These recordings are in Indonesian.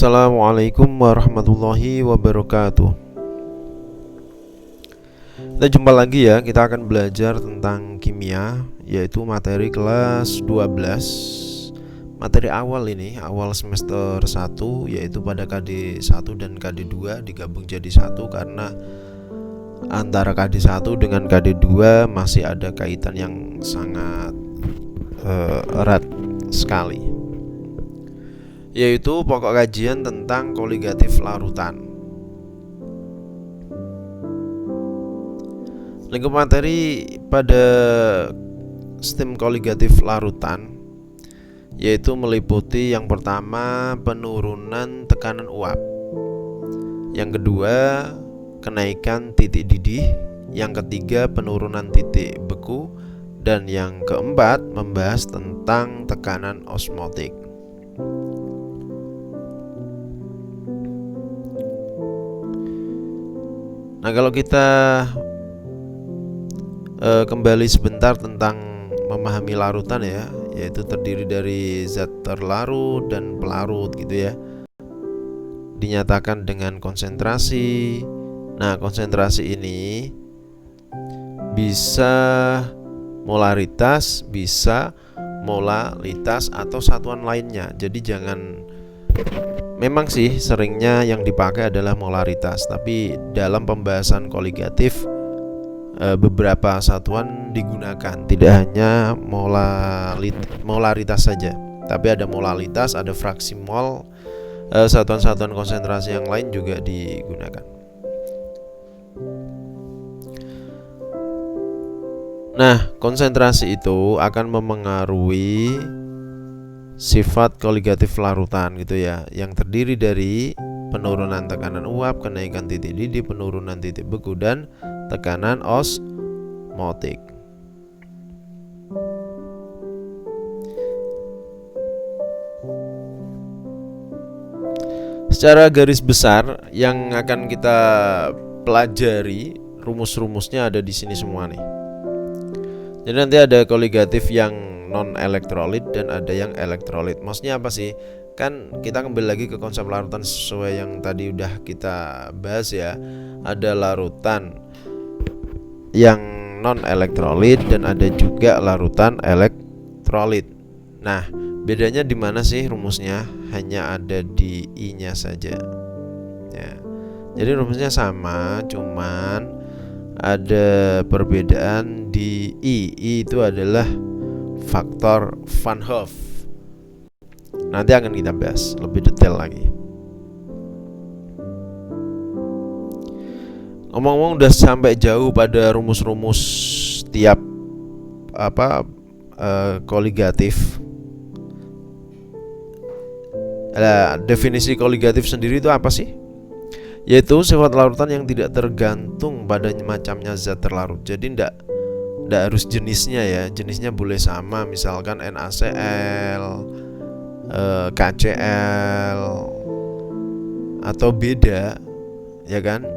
Assalamualaikum warahmatullahi wabarakatuh. Kita jumpa lagi ya. Kita akan belajar tentang kimia, yaitu materi kelas 12. Materi awal ini, awal semester 1, yaitu pada KD 1 dan KD 2 digabung jadi satu karena antara KD 1 dengan KD 2 masih ada kaitan yang sangat erat sekali, yaitu pokok kajian tentang koligatif larutan. Lingkup materi pada sistem koligatif larutan yaitu meliputi yang pertama penurunan tekanan uap, yang kedua kenaikan titik didih, yang ketiga penurunan titik beku, dan yang keempat membahas tentang tekanan osmotik. Nah, kalau kita kembali sebentar tentang memahami larutan ya, yaitu terdiri dari zat terlarut dan pelarut gitu ya. Dinyatakan dengan konsentrasi. Nah, konsentrasi ini bisa molaritas, bisa molalitas atau satuan lainnya. Jadi memang sih seringnya yang dipakai adalah molaritas, tapi dalam pembahasan koligatif beberapa satuan digunakan, tidak hanya molaritas saja, tapi ada molalitas, ada fraksi mol, satuan-satuan konsentrasi yang lain juga digunakan. Nah, konsentrasi itu akan memengaruhi sifat koligatif larutan gitu ya, yang terdiri dari penurunan tekanan uap, kenaikan titik didih, penurunan titik beku, dan tekanan osmotik. Secara garis besar yang akan kita pelajari, rumus-rumusnya ada di sini semua nih. Jadi nanti ada koligatif yang non elektrolit dan ada yang elektrolit. Maksudnya apa sih? Kan kita kembali lagi ke konsep larutan sesuai yang tadi udah kita bahas ya. Ada larutan yang non elektrolit dan ada juga larutan elektrolit. Nah, bedanya di mana sih rumusnya? Hanya ada di I-nya saja. Ya. Jadi rumusnya sama, cuman ada perbedaan di I. I itu adalah faktor Van Hoff. Nanti akan kita bahas lebih detail lagi. Ngomong-ngomong udah sampai jauh pada rumus-rumus tiap koligatif. Definisi koligatif sendiri itu apa sih? Yaitu sifat larutan yang tidak tergantung pada macamnya zat terlarut. Jadi tidak harus jenisnya ya. Jenisnya boleh sama, misalkan NaCl, KCl, atau beda, ya kan?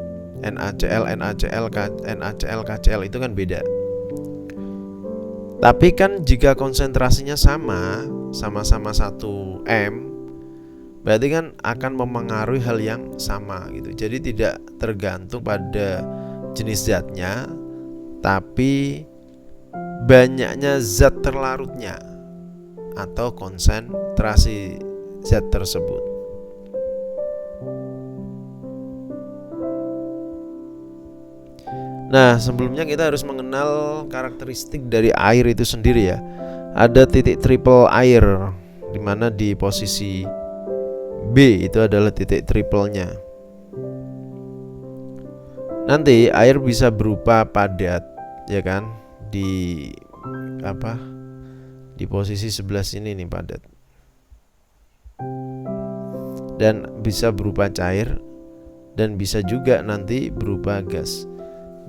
NaCl, KCl itu kan beda. Tapi kan jika konsentrasinya sama-sama 1 m, berarti kan akan memengaruhi hal yang sama gitu. Jadi tidak tergantung pada jenis zatnya, tapi banyaknya zat terlarutnya atau konsentrasi zat tersebut. Nah, sebelumnya kita harus mengenal karakteristik dari air itu sendiri ya. Ada titik triple air, dimana di posisi B itu adalah titik triplenya. Nanti air bisa berupa padat, ya kan? Di posisi sebelah sini nih padat. Dan bisa berupa cair dan bisa juga nanti berupa gas.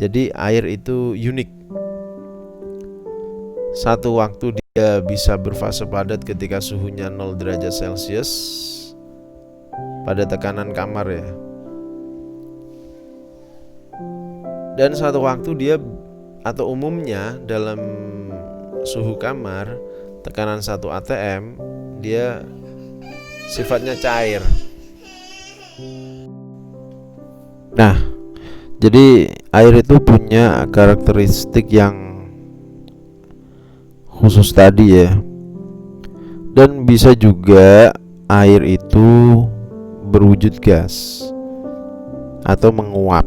Jadi air itu unik. Satu waktu dia bisa berfase padat ketika suhunya 0 derajat Celcius pada tekanan kamar ya. Dan satu waktu dia, atau umumnya dalam suhu kamar tekanan 1 atm, dia sifatnya cair. Nah, jadi air itu punya karakteristik yang khusus tadi ya. Dan bisa juga air itu berwujud gas atau menguap.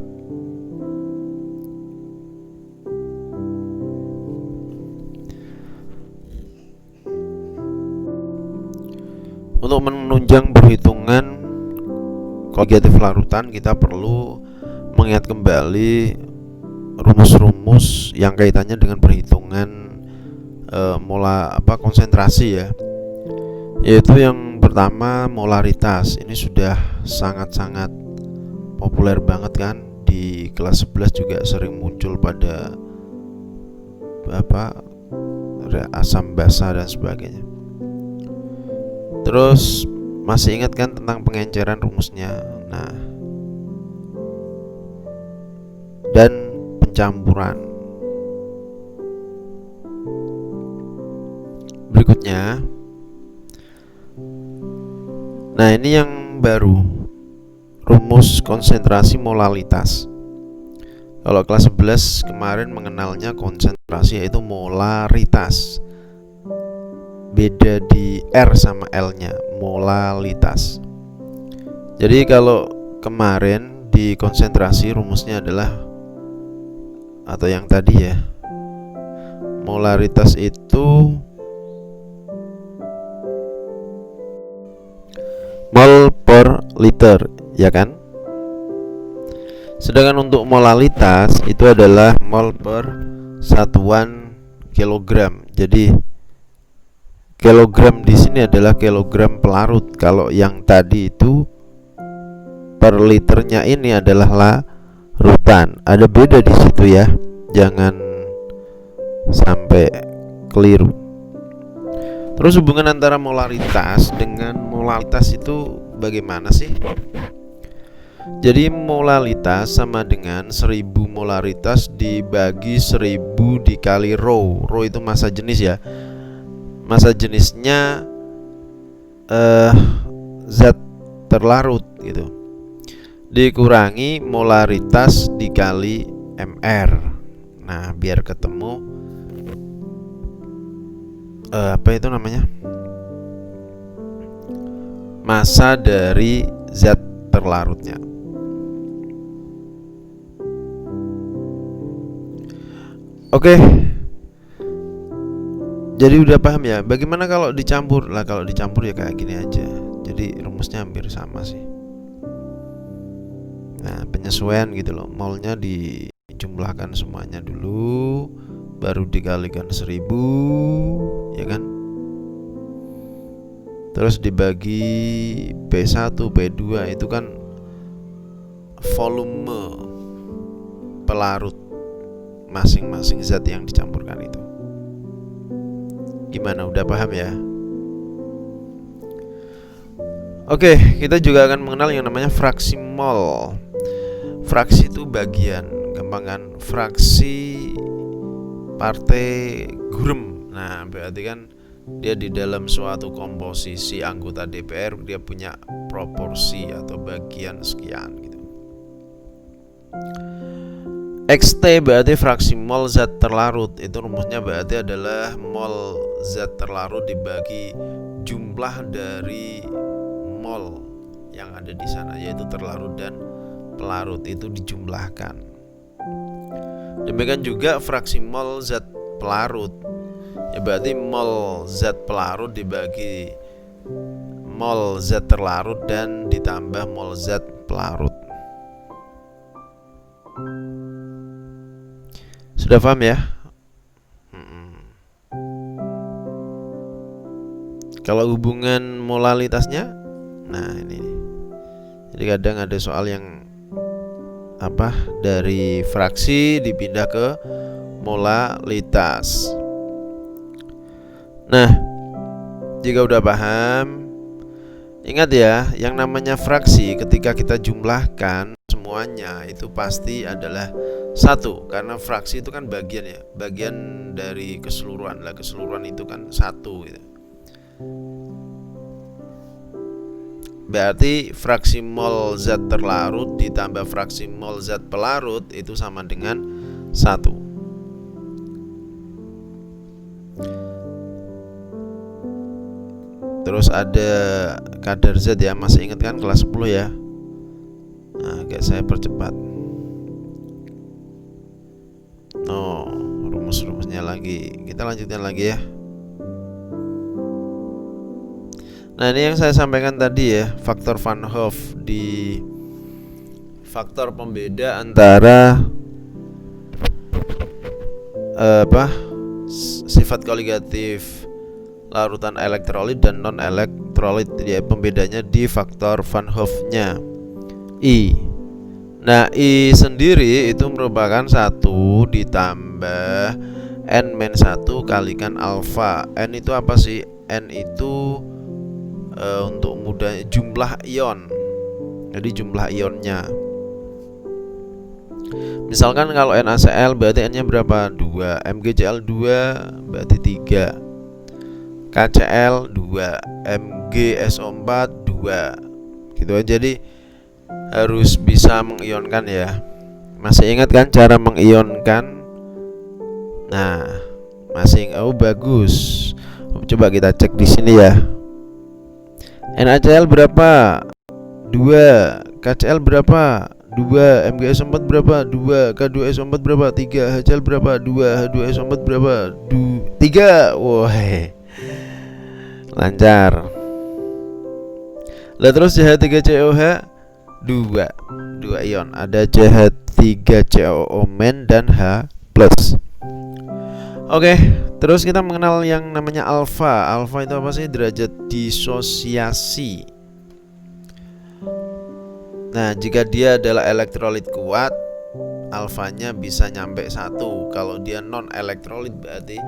Untuk menunjang perhitungan kognitif larutan, kita perlu mengingat kembali rumus-rumus yang kaitannya dengan perhitungan konsentrasi ya. Yaitu yang pertama molaritas. Ini sudah sangat-sangat populer banget kan, di kelas 11 juga sering muncul pada asam basa dan sebagainya. Terus masih ingat kan tentang pengenceran rumusnya? Nah, dan pencampuran. Berikutnya, nah ini yang baru, rumus konsentrasi molalitas. Kalau kelas 11 kemarin mengenalnya konsentrasi, yaitu molaritas. Beda di R sama L-nya, molalitas. Jadi kalau kemarin di konsentrasi rumusnya adalah, atau yang tadi ya, molaritas itu mol per liter, ya kan? Sedangkan untuk molalitas itu adalah mol per satuan kilogram. Jadi kilogram di sini adalah kilogram pelarut. Kalau yang tadi itu per liternya ini adalah larutan. Ada beda di situ ya. Jangan sampai keliru. Terus hubungan antara molaritas dengan molalitas itu bagaimana sih? Jadi molalitas sama dengan 1000 molaritas dibagi 1000 dikali rho. Rho itu massa jenis ya. Massa jenisnya zat terlarut gitu, dikurangi molaritas dikali mr. Nah, biar ketemu apa itu namanya, massa dari zat terlarutnya. Oke. Jadi udah paham ya, bagaimana kalau dicampur? Lah kalau dicampur ya kayak gini aja. Jadi rumusnya hampir sama sih. Nah, penyesuaian gitu loh. Molnya dijumlahkan semuanya dulu, baru dikalikan 1000, ya kan? Terus dibagi P1, P2, itu kan volume pelarut masing-masing zat yang dicampurkan itu. Gimana, udah paham ya? Oke, kita juga akan mengenal yang namanya fraksi mol. Fraksi itu bagian, gampang kan? Fraksi partai gurem. Nah, berarti kan dia di dalam suatu komposisi anggota DPR, dia punya proporsi atau bagian sekian gitu. XT berarti fraksi mol zat terlarut. Itu rumusnya berarti adalah mol zat terlarut dibagi jumlah dari mol yang ada di sana, yaitu terlarut dan pelarut, itu dijumlahkan. Demikian juga fraksi mol zat pelarut, ya berarti mol zat pelarut dibagi mol zat terlarut dan ditambah mol zat pelarut. Sudah paham ya? Kalau hubungan molalitasnya, nah ini. Jadi kadang ada soal yang dari fraksi dipindah ke molalitas. Nah, jika udah paham, ingat ya, yang namanya fraksi ketika kita jumlahkan semuanya itu pasti adalah satu, karena fraksi itu kan bagian ya, bagian dari keseluruhan lah, keseluruhan itu kan satu gitu. Berarti fraksi mol zat terlarut ditambah fraksi mol zat pelarut itu sama dengan 1. Terus ada kadar zat ya, masih ingat kan kelas 10 ya. Nah, agak saya percepat. Rumus-rumusnya lagi. Kita lanjutkan lagi ya. Nah, ini yang saya sampaikan tadi ya, faktor Van Hoff di faktor pembeda antara sifat koligatif larutan elektrolit dan non elektrolit. Dia pembedanya di faktor Van Hoff-nya I. Nah, I sendiri itu merupakan 1 ditambah N-1 kalikan alfa. N itu apa sih? N itu untuk mudah jumlah ion. Jadi jumlah ionnya. Misalkan kalau NaCl berarti N-nya berapa? 2. MgCl 2 berarti 3. KCl 2. MgSO4 2. Gitu aja. Jadi harus bisa mengionkan ya. Masih ingat kan cara mengionkan? Nah, masih bagus. Coba kita cek di sini ya. NaCl berapa? 2. KCl berapa? 2. MgSO4 berapa? 2. K2SO4 berapa? 3. HCl berapa? 2. H2SO4 berapa? 3. Wah, lancar. Lah terus CH3COH 2 ion. Ada CH3COO- dan H+. Oke, terus kita mengenal yang namanya alfa. Alfa itu apa sih? Derajat disosiasi. Nah, jika dia adalah elektrolit kuat, alfanya bisa nyampe 1. Kalau dia non elektrolit berarti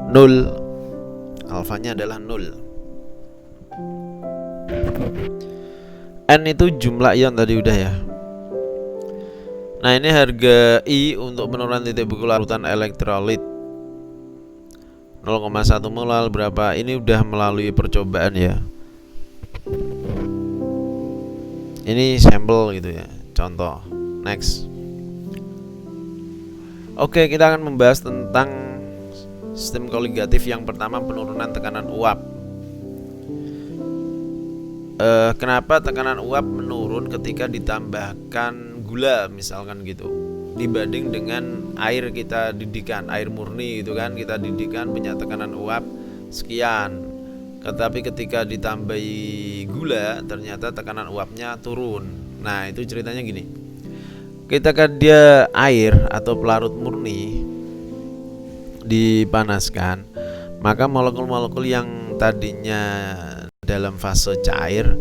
0. Alfanya adalah 0. N itu jumlah ion tadi udah ya. Nah, ini harga I untuk penurunan titik beku larutan elektrolit 0,1 mol berapa? Ini udah melalui percobaan ya. Ini sampel gitu ya, contoh. Next. Oke, kita akan membahas tentang sistem koligatif. Yang pertama, penurunan tekanan uap. Kenapa tekanan uap menurun ketika ditambahkan gula misalkan gitu, dibanding dengan air kita didihkan, air murni gitu kan, kita didihkan punya tekanan uap sekian. Tetapi ketika ditambahi gula ternyata tekanan uapnya turun. Nah, itu ceritanya gini. Ketika dia air atau pelarut murni dipanaskan, maka molekul-molekul yang tadinya dalam fase cair,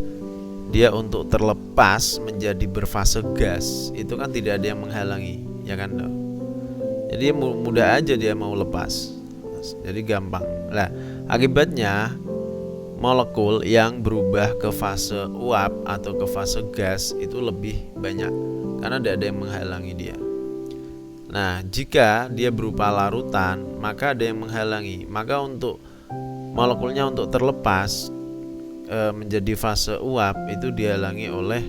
dia untuk terlepas menjadi berfase gas, itu kan tidak ada yang menghalangi, ya kan? Jadi mudah aja dia mau lepas. Jadi gampang. Nah, akibatnya molekul yang berubah ke fase uap atau ke fase gas itu lebih banyak karena tidak ada yang menghalangi dia. Nah, jika dia berupa larutan, maka ada yang menghalangi. Maka untuk molekulnya untuk terlepas menjadi fase uap itu dihalangi oleh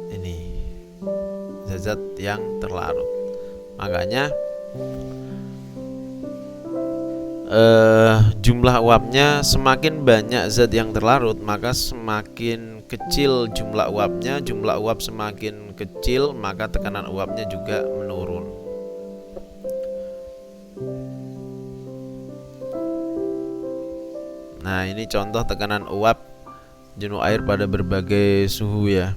ini zat-zat yang terlarut. Makanya jumlah uapnya semakin banyak zat yang terlarut, maka semakin kecil jumlah uapnya. Jumlah uap semakin kecil, maka tekanan uapnya juga menurun. Nah, ini contoh tekanan uap jenuh air pada berbagai suhu ya.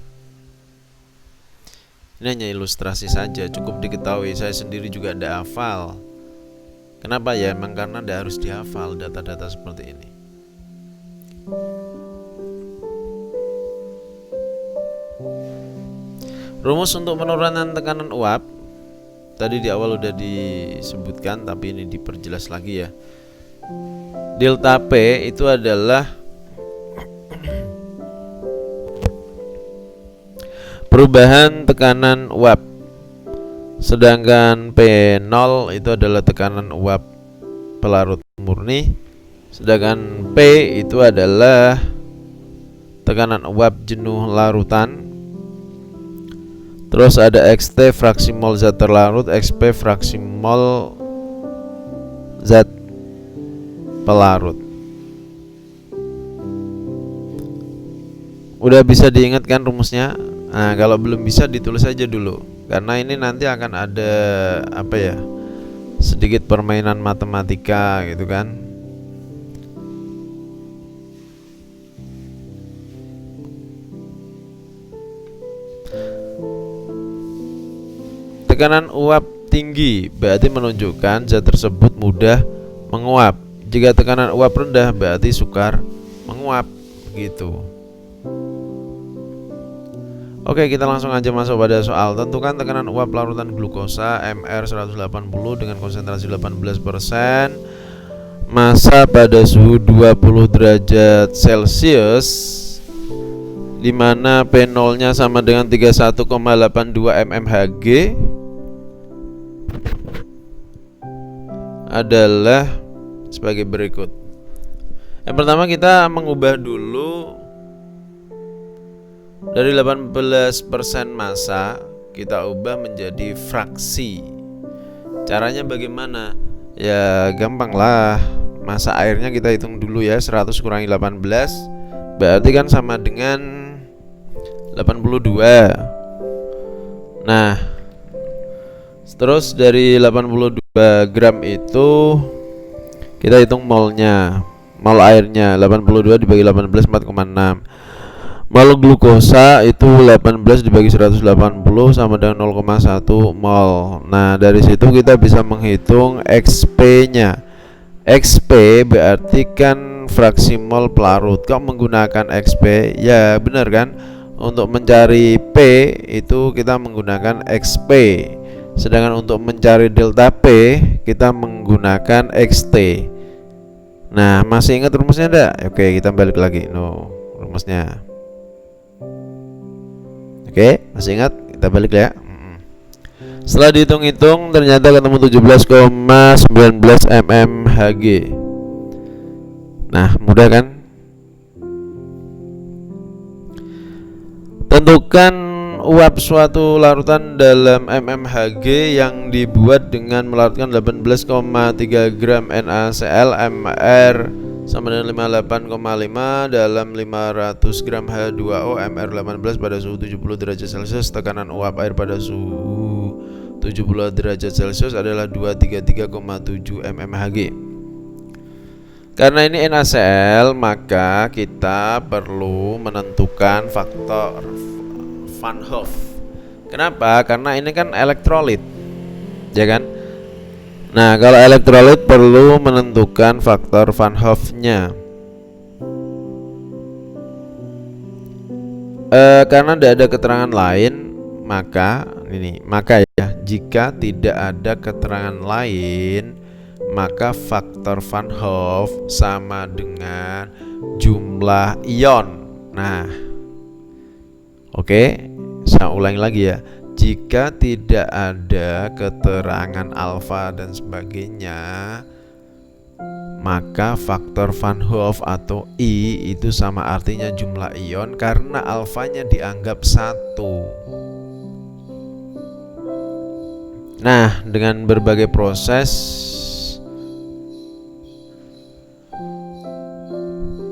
Ini hanya ilustrasi saja, cukup diketahui. Saya sendiri juga tidak hafal. Kenapa ya? Emang karena tidak harus dihafal data-data seperti ini. Rumus untuk penurunan tekanan uap tadi di awal udah disebutkan, tapi ini diperjelas lagi ya. Delta P itu adalah perubahan tekanan uap, sedangkan P0 itu adalah tekanan uap pelarut murni, sedangkan P itu adalah tekanan uap jenuh larutan. Terus ada XT fraksi mol zat terlarut, XP fraksi mol zat pelarut. Udah bisa diingatkan rumusnya? Nah, kalau belum bisa ditulis aja dulu, karena ini nanti akan ada sedikit permainan matematika gitu kan. Tekanan uap tinggi berarti menunjukkan zat tersebut mudah menguap. Jika tekanan uap rendah berarti sukar menguap gitu. Oke, kita langsung aja masuk pada soal. Tentukan tekanan uap larutan glukosa Mr 180 dengan konsentrasi 18%, massa pada suhu 20 derajat Celcius, di mana P0-nya sama dengan 31,82 mmHg, adalah sebagai berikut. Yang pertama, kita mengubah dulu dari 18% massa, kita ubah menjadi fraksi. Caranya bagaimana? Ya gampang lah. Massa airnya kita hitung dulu ya, 100 kurangi 18 berarti kan sama dengan 82. Nah, terus dari 82 gram itu kita hitung molnya. Mol airnya 82 dibagi 18 4,6. Mol glukosa itu 18 dibagi 180 sama dengan 0,1 mol. Nah, dari situ kita bisa menghitung XP-nya. XP berarti kan fraksi mol pelarut. Kok menggunakan XP? Ya benar kan? Untuk mencari P itu kita menggunakan XP. Sedangkan untuk mencari delta P kita menggunakan XT. Nah, masih ingat rumusnya enggak? Oke, kita balik lagi. Rumusnya. Oke, masih ingat? Kita balik ya. Setelah dihitung-hitung ternyata ketemu 17,19 mmHg. Nah, mudah kan? Tentukan uap suatu larutan dalam mmHg yang dibuat dengan melarutkan 18,3 gram NaCl Mr sama dengan 58,5 dalam 500 gram H2O Mr 18 pada suhu 70 derajat Celcius. Tekanan uap air pada suhu 70 derajat Celcius adalah 233,7 mmHg. Karena ini NaCl, maka kita perlu menentukan faktor Van Hoff. Kenapa? Karena ini kan elektrolit, ya kan? Nah, kalau elektrolit perlu menentukan faktor Van Hoff-nya. Karena tidak ada keterangan lain, maka ya, jika tidak ada keterangan lain, maka faktor Van Hoff sama dengan jumlah ion. Nah, oke, saya ulangi lagi ya. Jika tidak ada keterangan alfa dan sebagainya, maka faktor Van Hoff atau I itu sama artinya jumlah ion karena alfanya dianggap 1. Nah, dengan berbagai proses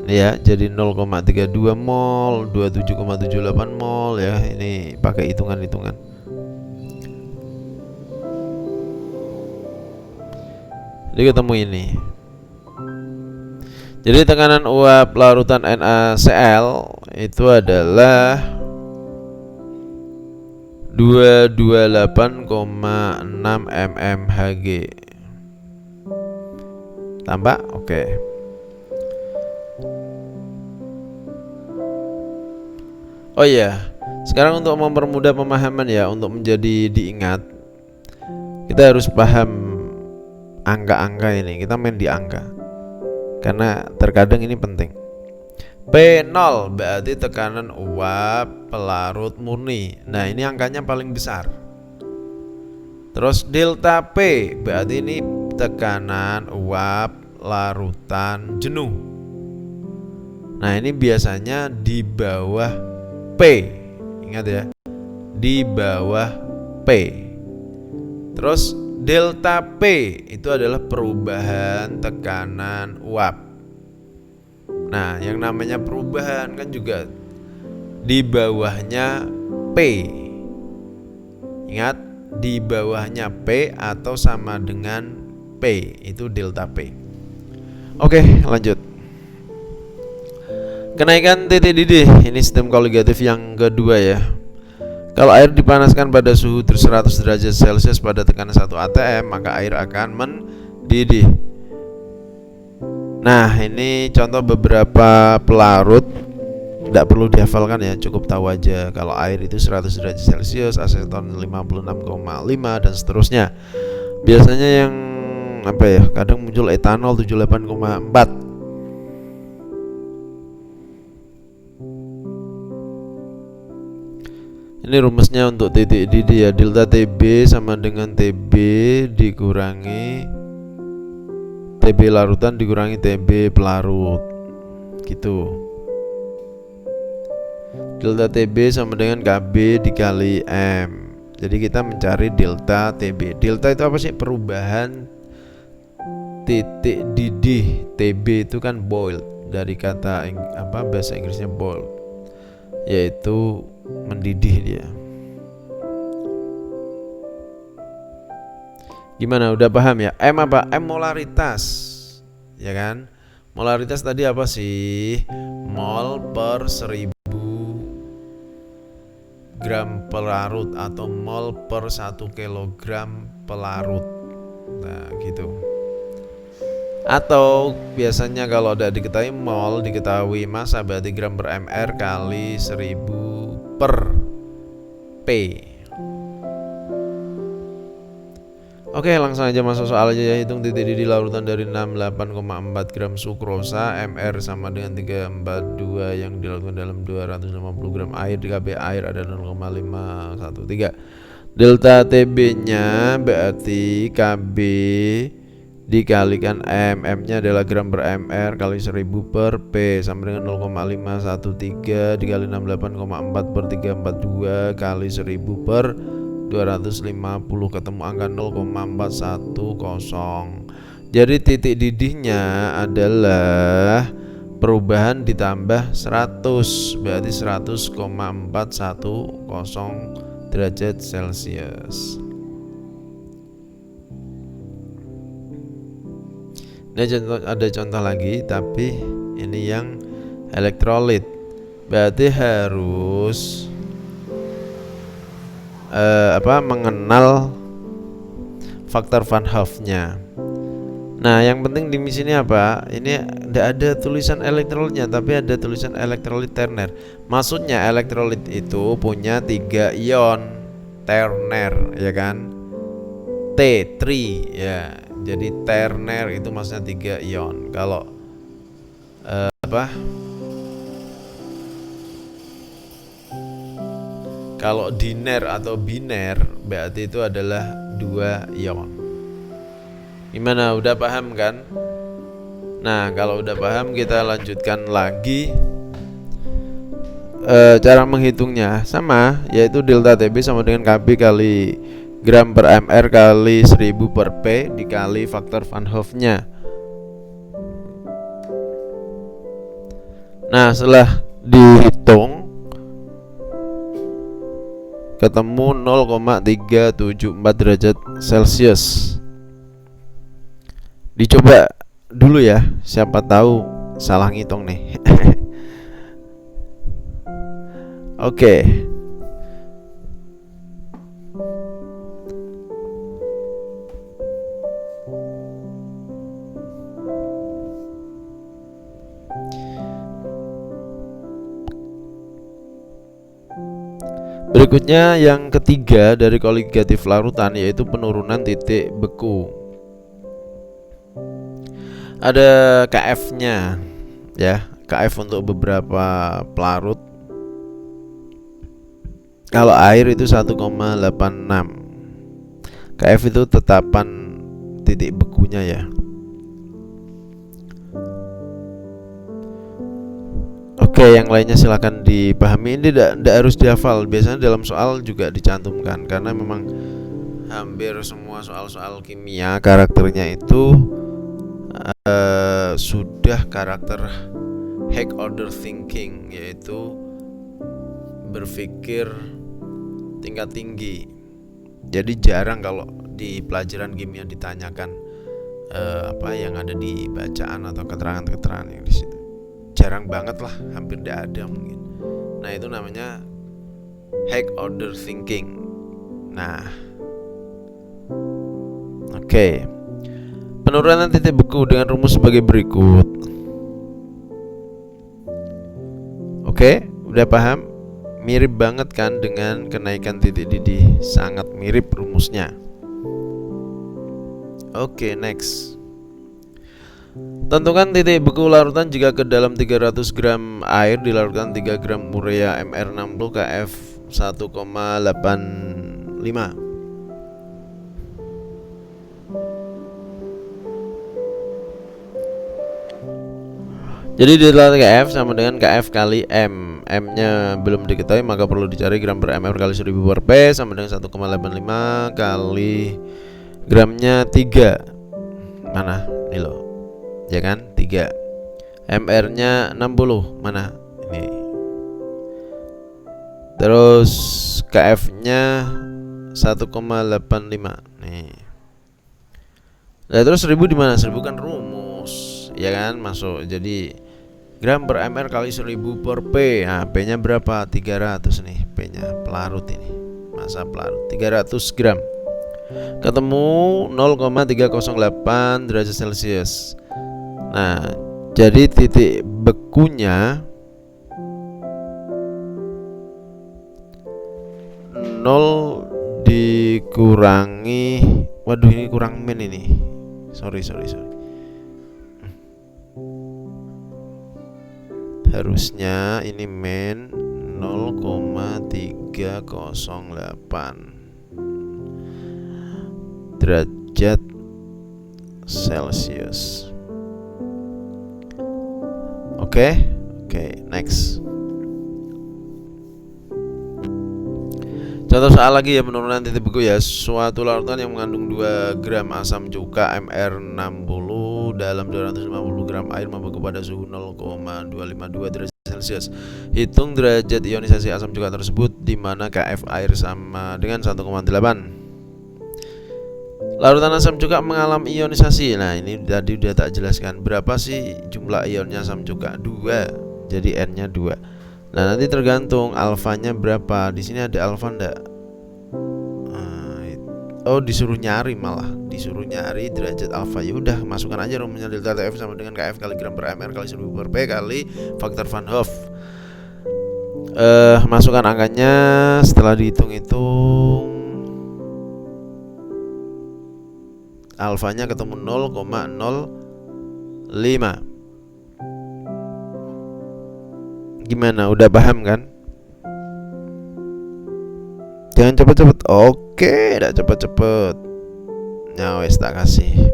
ya, jadi 0,32 mol, 27,78 mol ya. Ini pakai hitungan-hitungan. Jadi ketemu ini. Jadi tekanan uap larutan NaCl itu adalah 228,6 mmHg. Tambah, oke. Oh iya, sekarang untuk mempermudah pemahaman ya, untuk menjadi diingat, kita harus paham angka-angka ini. Kita main di angka karena terkadang ini penting. P0 berarti tekanan uap pelarut murni. Nah, ini angkanya paling besar. Terus delta P berarti ini tekanan uap larutan jenuh. Nah, ini biasanya di bawah P. Ingat ya, di bawah P. Terus delta P itu adalah perubahan tekanan uap. Nah, yang namanya perubahan kan juga di bawahnya P. Ingat, di bawahnya P atau sama dengan P, itu delta P. Oke, lanjut. Kenaikan titik didih, ini sistem koligatif yang kedua ya. Kalau air dipanaskan pada suhu 100 derajat Celcius pada tekanan 1 atm, maka air akan mendidih. Nah, ini contoh beberapa pelarut. Tidak perlu dihafalkan ya, cukup tahu aja kalau air itu 100 derajat Celcius, aseton 56,5 dan seterusnya. Biasanya yang apa ya, kadang muncul etanol 78,4. Ini rumusnya untuk titik didih ya, delta TB sama dengan TB dikurangi TB larutan dikurangi TB pelarut. Gitu. Delta TB sama dengan KB dikali M. Jadi kita mencari delta TB. Delta itu apa sih? Perubahan titik didih. TB itu kan boil, dari kata bahasa Inggrisnya boil, yaitu mendidih dia. Gimana, udah paham ya? M apa? M molaritas, ya kan? Molaritas tadi apa sih? Mol per 1000 gram pelarut atau mol per 1 kilogram pelarut. Nah, gitu. Atau biasanya kalau udah diketahui mol, diketahui massa, berarti gram per mr kali 1000 per P. Oke, langsung aja masuk soal aja ya. Hitung titik didih larutan dari 68,4 gram sukrosa, mr sama dengan 342 yang dilakukan dalam 250 gram air. DKB air ada 0,513. Delta TB nya berarti KB dikalikan M. M nya adalah gram per mr kali 1000 per P sama dengan 0,513 dikali 68,4 per 342 kali 1000 per 250, ketemu angka 0,410. Jadi titik didihnya adalah perubahan ditambah 100, berarti 100,410 derajat Celcius. Ini ada contoh lagi, tapi ini yang elektrolit. Berarti harus mengenal faktor Van Hoff-nya. Nah, yang penting di sini apa? Ini tidak ada tulisan elektrolitnya, tapi ada tulisan elektrolit terner. Maksudnya elektrolit itu punya 3 ion terner, ya kan? T3 ya. Jadi terner itu maksudnya 3 ion. Kalau Kalau diner atau biner berarti itu adalah 2 ion. Gimana, udah paham kan? Nah, kalau udah paham kita lanjutkan lagi. Cara menghitungnya sama, yaitu delta TB sama dengan KB kali gram per mr kali 1000 per P dikali faktor Van Hoff-nya. Nah, setelah dihitung ketemu 0,374 derajat Celcius. Dicoba dulu ya, siapa tahu salah ngitung nih. Oke. Berikutnya yang ketiga dari koligatif larutan, yaitu penurunan titik beku. Ada KF-nya ya, KF untuk beberapa pelarut. Kalau air itu 1,86. KF itu tetapan titik bekunya ya. Oke, yang lainnya silakan dipahami. Ini tidak harus dihafal. Biasanya dalam soal juga dicantumkan karena memang hampir semua soal-soal kimia karakternya itu sudah karakter high order thinking, yaitu berpikir tingkat tinggi. Jadi jarang kalau di pelajaran kimia ditanyakan apa yang ada di bacaan atau keterangan-keterangan yang di situ. Jarang banget lah, hampir tidak ada mungkin. Nah, itu namanya high order thinking. Nah, oke. Penurunan titik beku dengan rumus sebagai berikut. Oke, udah paham? Mirip banget kan dengan kenaikan titik didih, sangat mirip rumusnya. Oke, next. Tentukan titik beku larutan jika ke dalam 300 gram air dilarutkan 3 gram urea MR60 KF 1,85. Jadi ditelan KF sama dengan KF kali M. M-nya belum diketahui, maka perlu dicari gram per ml kali 1000 per P sama dengan 1,85 kali gramnya 3. Mana? Ini loh. Ya kan? 3. MR-nya 60. Mana? Ini. Terus KF-nya 1,85. Nih. Nah, terus 1000 di mana? 1000 kan rumus. Ya kan? Masuk. Jadi gram per ml kali 1000 per P. Nah, P-nya berapa? 300 nih. P-nya pelarut ini. Massa pelarut 300 gram. Ketemu 0,308 derajat Celcius. Nah, jadi titik bekunya 0 dikurangi, waduh ini kurang min ini. Sorry. Harusnya ini min 0,308 derajat Celcius. Oke, next. Contoh soal lagi ya, penurunan titik beku ya. Suatu larutan yang mengandung 2 gram asam cuka MR60 dalam 250 gram air membeku pada suhu 0,252 derajat Celcius. Hitung derajat ionisasi asam cuka tersebut di mana KF air sama dengan 1,8. Larutan asam cuka mengalami ionisasi. Nah, ini tadi udah tak jelaskan. Berapa sih jumlah ionnya asam cuka? 2. Jadi N-nya 2. Nah, nanti tergantung alfanya berapa. Di sini ada alfa enggak? Oh, disuruh nyari malah. Disuruh nyari derajat alfa. Ya udah, masukkan aja rumusnya delta TF sama dengan KF kali gram per ml kali 1000 per P kali faktor Van Hoff. Masukkan angkanya, setelah dihitung-hitung alfanya ketemu 0,05. Gimana? Udah paham kan? Jangan cepet-cepet. Oke, tidak cepet-cepet. Nah, wes tak kasih.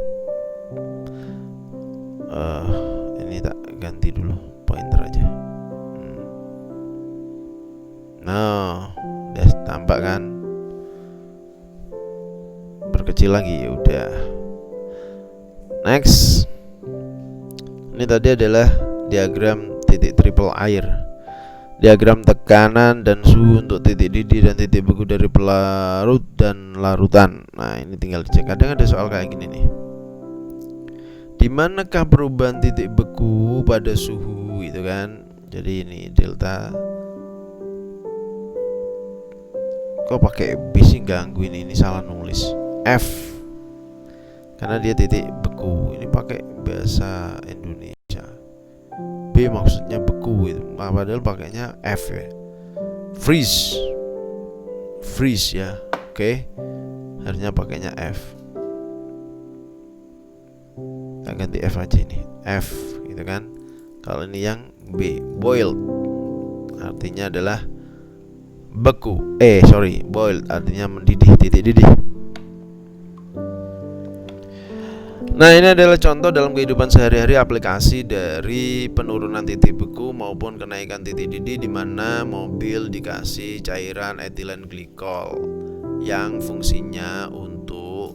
Ini tak ganti dulu pointer aja. Nah, udah tampak kan? Berkecil lagi, ya udah. Next. Ini tadi adalah diagram titik triple air. Diagram tekanan dan suhu untuk titik didih dan titik beku dari pelarut dan larutan. Nah, ini tinggal dicek. Kadang ada soal kayak gini nih. Di manakah perubahan titik beku pada suhu gitu kan? Jadi ini delta. Kok pakai B sih, gangguin ini salah nulis. F. Karena dia titik beku. Ini pakai bahasa Indonesia. B maksudnya beku itu, padahal pakainya F ya. Freeze ya. Oke. Harusnya pakainya F. Kita ganti F aja ini. F gitu kan. Kalau ini yang B, boiled. Artinya adalah beku. Boiled artinya mendidih, titik didih. Nah, ini adalah contoh dalam kehidupan sehari-hari aplikasi dari penurunan titik beku maupun kenaikan titik didih, di mana mobil dikasih cairan etilen glikol yang fungsinya untuk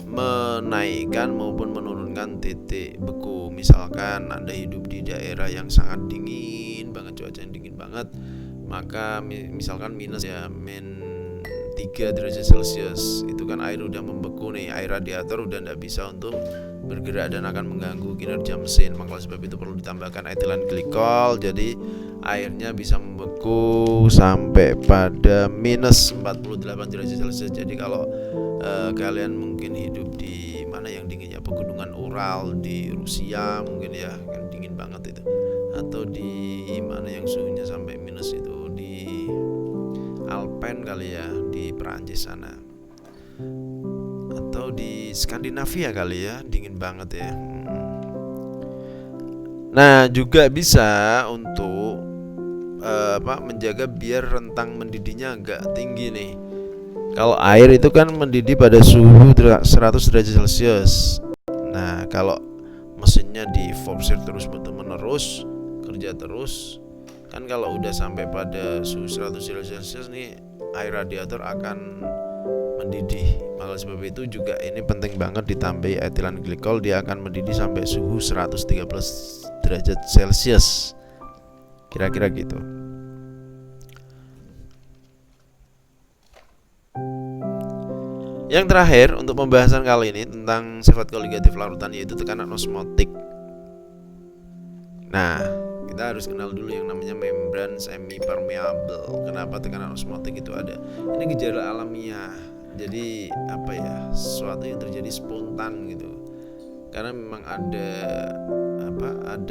menaikkan maupun menurunkan titik beku. Misalkan Anda hidup di daerah yang sangat dingin banget, cuaca yang dingin banget, maka misalkan minus ya, min 3 derajat Celcius, itu kan air udah membeku nih, air radiator udah tidak bisa untuk bergerak dan akan mengganggu kinerja mesin. Maka sebab itu perlu ditambahkan etilen glikol, jadi airnya bisa membeku sampai pada minus 48 derajat Celcius. Jadi kalau kalian mungkin hidup di mana yang dingin ya, pegunungan Ural di Rusia mungkin ya, kan dingin banget itu, atau di mana yang suhunya sampai minus itu, di Alpen kali ya, di Perancis sana, atau di Skandinavia kali ya, dingin banget ya. Nah, juga bisa untuk menjaga biar rentang mendidihnya agak tinggi nih. Kalau air itu kan mendidih pada suhu 100 derajat Celcius. Nah, kalau mesinnya di forcer terus menerus, kerja terus, kan kalau udah sampai pada suhu 100 derajat Celcius nih, air radiator akan mendidih. Maka sebab itu juga ini penting banget ditambahi etilen glikol, dia akan mendidih sampai suhu 113 derajat Celcius. Kira-kira gitu. Yang terakhir untuk pembahasan kali ini tentang sifat koligatif larutan, yaitu tekanan osmotik. Nah, kita harus kenal dulu yang namanya membran semi permeable. Kenapa tekanan osmotik itu ada? Ini gejala alamiah. Jadi sesuatu yang terjadi spontan gitu. Karena memang ada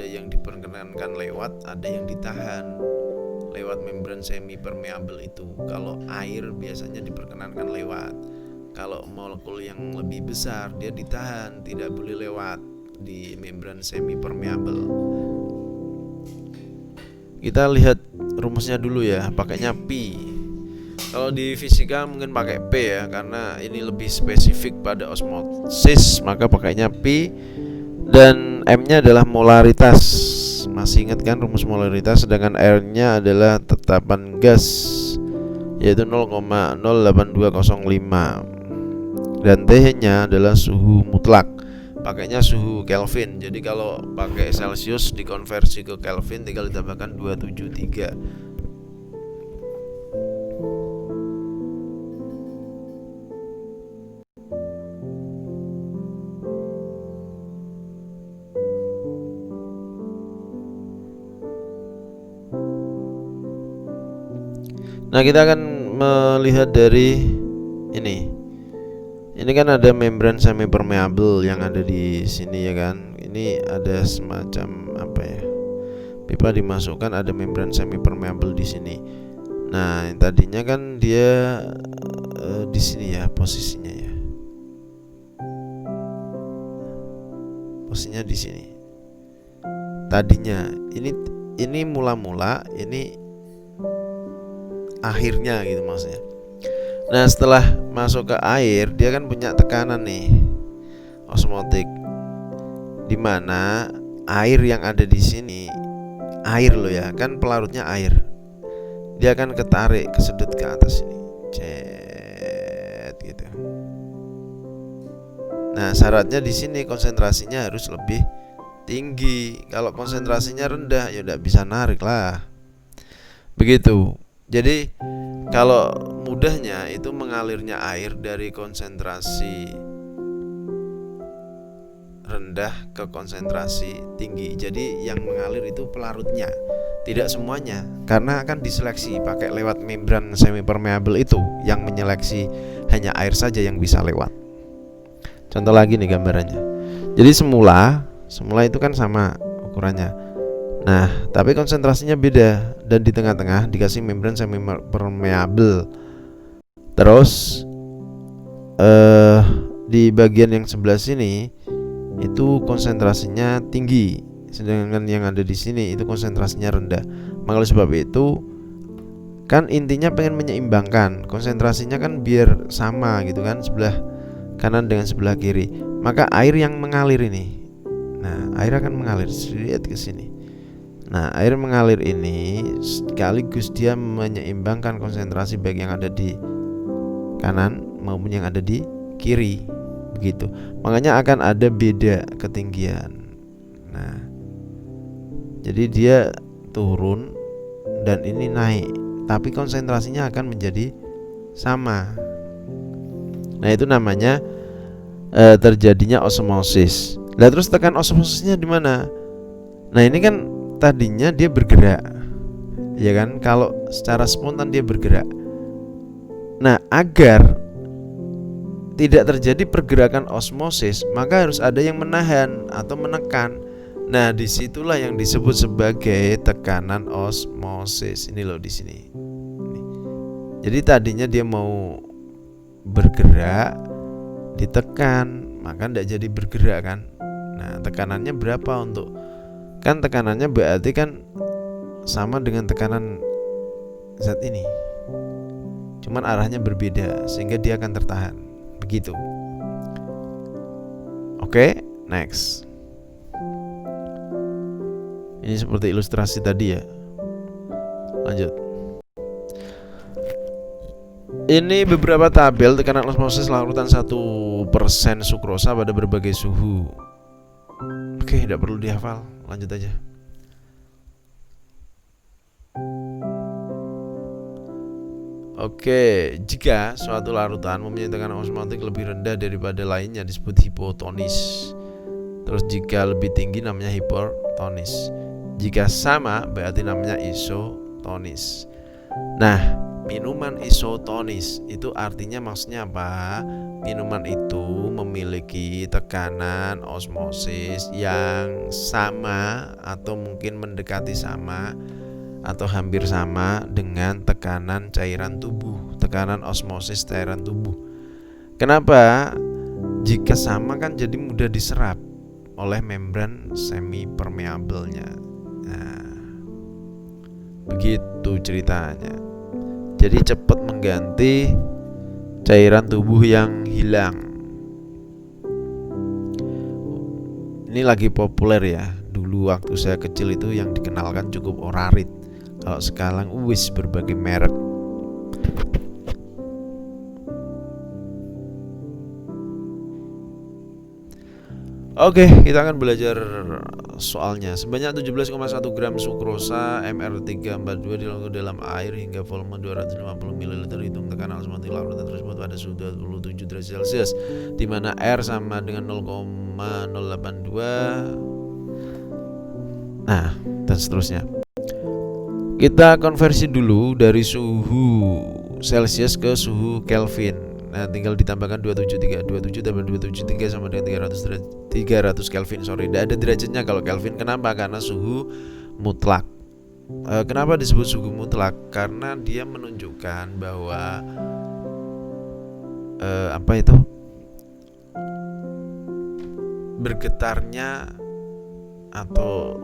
yang diperkenankan lewat, ada yang ditahan lewat membran semi permeable itu. Kalau air biasanya diperkenankan lewat. Kalau molekul yang lebih besar dia ditahan, tidak boleh lewat di membran semi permeable. Kita lihat rumusnya dulu ya, pakainya pi. Kalau di fisika mungkin pakai P ya, karena ini lebih spesifik pada osmosis, maka pakainya pi. Dan M-nya adalah molaritas. Masih ingat kan rumus molaritas? Sedangkan R-nya adalah tetapan gas, yaitu 0,08205. Dan T-nya adalah suhu mutlak, pakainya suhu Kelvin. Jadi kalau pakai Celsius dikonversi ke Kelvin tinggal ditambahkan 273. Nah, kita akan melihat dari ini. Ini kan ada membran semi permeable yang ada di sini ya kan. Ini ada semacam pipa dimasukkan, ada membran semi permeable di sini. Nah, yang tadinya kan dia di sini ya posisinya ya. Posisinya di sini. Tadinya ini mula-mula, ini akhirnya gitu maksudnya. Nah, setelah masuk ke air, dia kan punya tekanan nih osmotik, dimana air yang ada di sini, air loh ya, kan pelarutnya air, dia akan ketarik, kesedot ke atas ini, gitu. Nah, syaratnya di sini konsentrasinya harus lebih tinggi. Kalau konsentrasinya rendah, ya udah bisa narik lah. Begitu. Jadi kalau mudahnya itu mengalirnya air dari konsentrasi rendah ke konsentrasi tinggi. Jadi yang mengalir itu pelarutnya, tidak semuanya, karena akan diseleksi pakai lewat membran semi permeable itu, yang menyeleksi hanya air saja yang bisa lewat. Contoh lagi nih gambarannya. Jadi semula itu kan sama ukurannya. Nah, tapi konsentrasinya beda, dan di tengah-tengah dikasih membran semi permeable. Terus di bagian yang sebelah sini itu konsentrasinya tinggi, sedangkan yang ada di sini itu konsentrasinya rendah. Maka oleh sebab itu kan intinya pengen menyeimbangkan konsentrasinya kan biar sama gitu kan, sebelah kanan dengan sebelah kiri. maka air yang mengalir ini. Nah, air akan mengalir lihat ke sini. Nah, air mengalir ini sekaligus dia menyeimbangkan konsentrasi baik yang ada di kanan maupun yang ada di kiri. Begitu. Makanya akan ada beda ketinggian. Nah, jadi dia turun dan ini naik, tapi konsentrasinya akan menjadi sama. Nah, itu namanya terjadinya osmosis. Lah terus tekan osmosisnya di mana? Nah, ini kan tadinya dia bergerak, ya kan? Kalau secara spontan dia bergerak. Nah, agar tidak terjadi pergerakan osmosis, maka harus ada yang menahan atau menekan. Nah, disitulah yang disebut sebagai tekanan osmosis. Ini loh di sini. Jadi tadinya dia mau bergerak, ditekan, maka tidak jadi bergerak kan. Nah, tekanannya berapa untuk? Kan tekanannya berarti kan sama dengan tekanan zat ini, cuman arahnya berbeda sehingga dia akan tertahan. Begitu. Oke, next. Ini seperti ilustrasi tadi ya. Lanjut. Ini beberapa tabel tekanan osmosis larutan 1% sukrosa pada berbagai suhu. Oke, tidak perlu dihafal. Lanjut aja. Oke, jika suatu larutan mempunyai tekanan osmotik lebih rendah daripada lainnya disebut hipotonis. Terus jika lebih tinggi namanya hipertonis. Jika sama berarti namanya isotonis. Nah, minuman isotonis itu artinya maksudnya apa? Minuman itu memiliki tekanan osmosis yang sama atau mungkin mendekati sama atau hampir sama dengan tekanan cairan tubuh, tekanan osmosis cairan tubuh. Kenapa? Jika sama kan jadi mudah diserap oleh membran semi permeabelnya. Nah, begitu ceritanya. Jadi cepat mengganti cairan tubuh yang hilang. Ini lagi populer ya. Dulu waktu saya kecil itu yang dikenalkan cukup Orarit. Kalau sekarang wis berbagai merek. Oke, kita akan belajar soalnya. Sebanyak 17,1 gram sukrosa MR342 dilengkapi dalam air hingga volume 250 ml. Hitung tekanan osmotik larutan tersebut pada suhu 27 derajat Celcius, di mana R sama dengan 0,082. Nah, dan seterusnya. Kita konversi dulu dari suhu Celcius ke suhu Kelvin. Nah, tinggal ditambahkan 273. 27 tambah 273 sama dengan 300 Kelvin. Tidak ada derajatnya kalau Kelvin. Kenapa? Karena suhu mutlak. Kenapa disebut suhu mutlak? Karena dia menunjukkan bahwa bergetarnya atau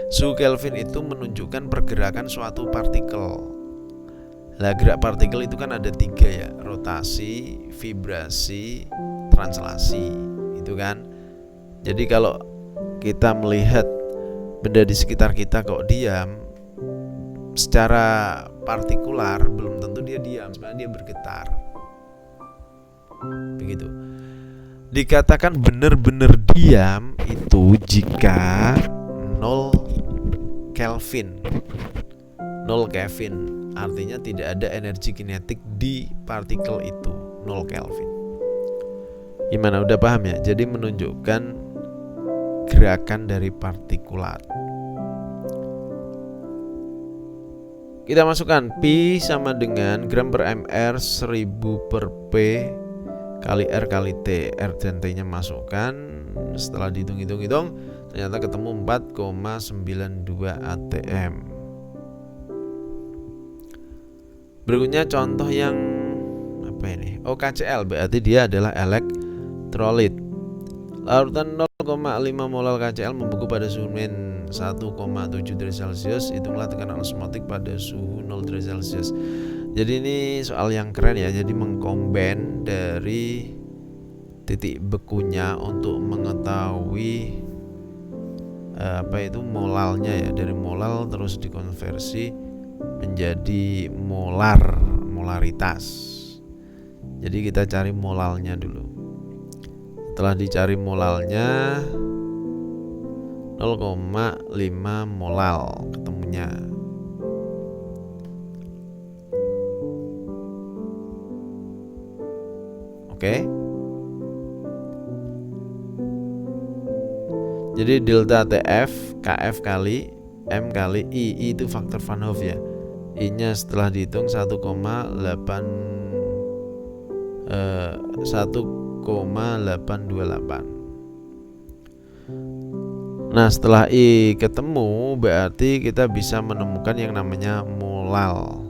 suhu Kelvin itu menunjukkan pergerakan suatu partikel. Lah, gerak partikel itu kan ada 3 ya, rotasi, vibrasi, translasi, itu kan. Jadi kalau kita melihat benda di sekitar kita kok diam, secara partikular belum tentu dia diam, sebenarnya dia bergetar. Begitu. Dikatakan benar-benar diam itu jika 0 Kelvin. 0 Kelvin artinya tidak ada energi kinetik di partikel itu. 0 Kelvin. Gimana, udah paham ya? Jadi menunjukkan gerakan dari partikulat. Kita masukkan Pi sama dengan gram per mr 1000 per P kali R kali T. R dan T nya masukkan. Setelah dihitung-hitung ternyata ketemu 4,92 atm. Berikutnya contoh yang apa ini? KCl berarti dia adalah elektrolit. Larutan 0,5 mol KCl membeku pada suhu min 1,7 derajat Celcius. Hitunglah tekanan osmotik pada suhu 0 derajat Celcius. Jadi ini soal yang keren ya. Jadi mengkombin dari titik bekunya untuk mengetahui molalnya ya. Dari molal terus dikonversi menjadi molaritas. Jadi kita cari molalnya dulu. Setelah dicari molalnya 0,5 molal ketemunya. Oke. Jadi delta TF KF kali M kali I itu faktor Van Hoff ya. I-nya setelah dihitung 1,828. Nah, setelah I ketemu berarti kita bisa menemukan yang namanya molal.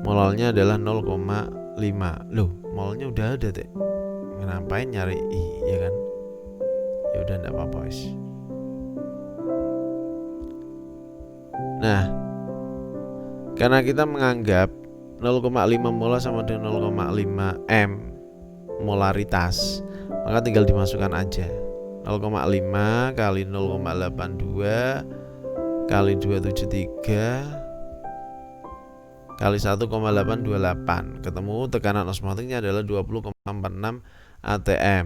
Molalnya adalah 0,5. Loh, molnya udah ada deh. Ngapain nyari I ya kan? Ya udah enggak apa-apa wis. Nah, karena kita menganggap 0,5 molar sama dengan 0,5 M molaritas, maka tinggal dimasukkan aja 0,5 kali 0,82 kali 273 kali 1,828. Ketemu tekanan osmotiknya adalah 20,46 atm.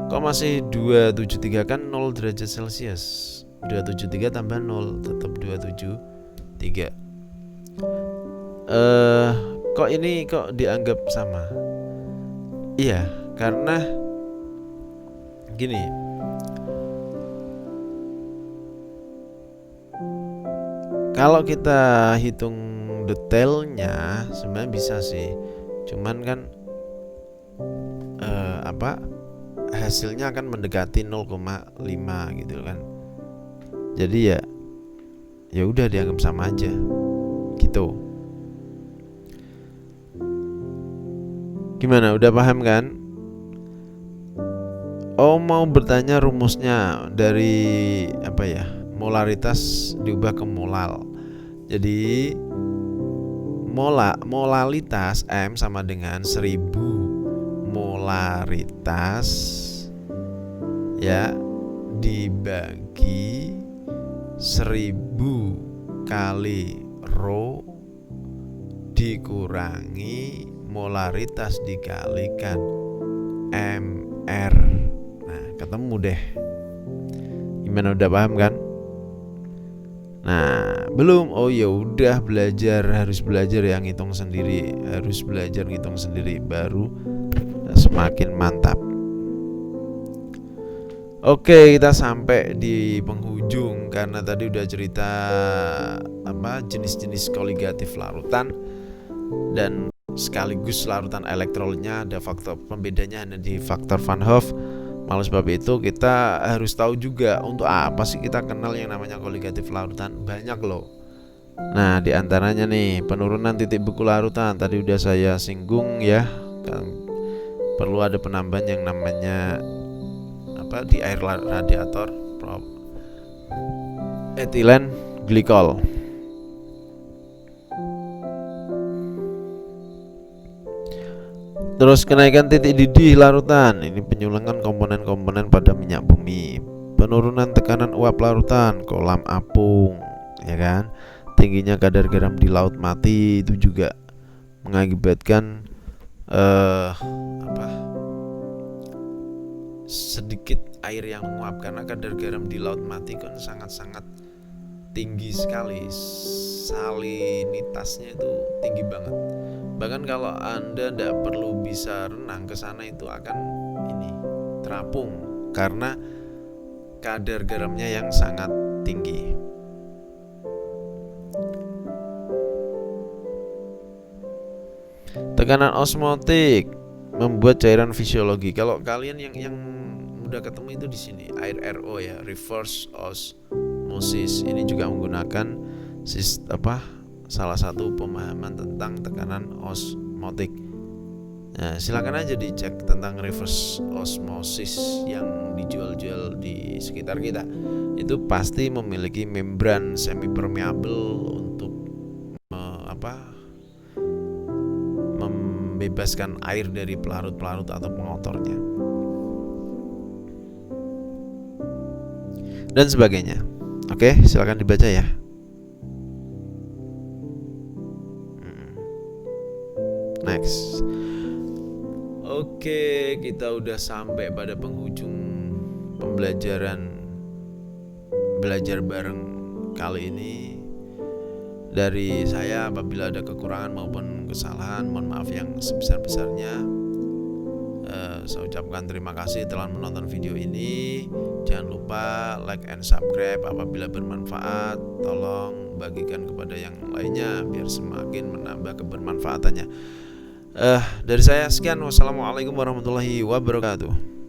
Kok masih 273 kan 0 derajat Celcius. 273 tambah 0 tetap 273. Kok ini kok dianggap sama? Iya, karena gini. Kalau kita hitung detailnya sebenarnya bisa sih. Cuman kan hasilnya akan mendekati 0,5 gitu kan. Jadi ya udah dianggap sama aja. Gitu. Gimana? Udah paham kan? Oh, mau bertanya rumusnya dari molaritas diubah ke molal. Jadi molalitas M sama dengan 1000 molaritas ya dibagi 1000 kali rho dikurangi molaritas dikalikan MR. Nah, ketemu deh. Gimana, udah paham kan? Nah, belum. Oh ya udah, harus belajar yang ngitung sendiri, baru semakin mantap. Oke, kita sampai di penghujung karena tadi udah cerita jenis-jenis koligatif larutan dan sekaligus larutan elektrolitnya. Ada faktor pembedanya hanya di faktor Van Hoff. Malah sebab itu kita harus tahu juga untuk apa sih kita kenal yang namanya koligatif larutan. Banyak loh. Nah, diantaranya nih penurunan titik beku larutan. Tadi udah saya singgung ya, kan perlu ada penambahan yang namanya di air radiator etilen glikol. Terus kenaikan titik didih larutan, ini penyulingan komponen-komponen pada minyak bumi. Penurunan tekanan uap larutan, kolam apung, ya kan? Tingginya kadar garam di laut mati itu juga mengakibatkan sedikit air yang menguap karena kadar garam di laut mati kan sangat-sangat tinggi sekali. Salinitasnya itu tinggi banget. Bahkan kalau Anda tidak perlu bisa renang ke sana itu akan terapung karena kadar garamnya yang sangat tinggi. Tekanan osmotik membuat cairan fisiologi. Kalau kalian yang udah ketemu itu di sini air RO ya, reverse osmosis. Ini juga menggunakan salah satu pemahaman tentang tekanan osmotik. Nah, silakan aja dicek tentang reverse osmosis yang dijual-jual di sekitar kita. Itu pasti memiliki membran semi permeable untuk membebaskan air dari pelarut-pelarut atau pengotornya dan sebagainya. Oke, silakan dibaca ya. Next. Oke, kita udah sampai pada penghujung pembelajaran belajar bareng kali ini. Dari saya, apabila ada kekurangan maupun kesalahan, mohon maaf yang sebesar-besarnya. Saya ucapkan terima kasih telah menonton video ini. Jangan lupa like and subscribe. Apabila bermanfaat, tolong bagikan kepada yang lainnya biar semakin menambah kebermanfaatannya. Dari saya sekian. Wassalamualaikum warahmatullahi wabarakatuh.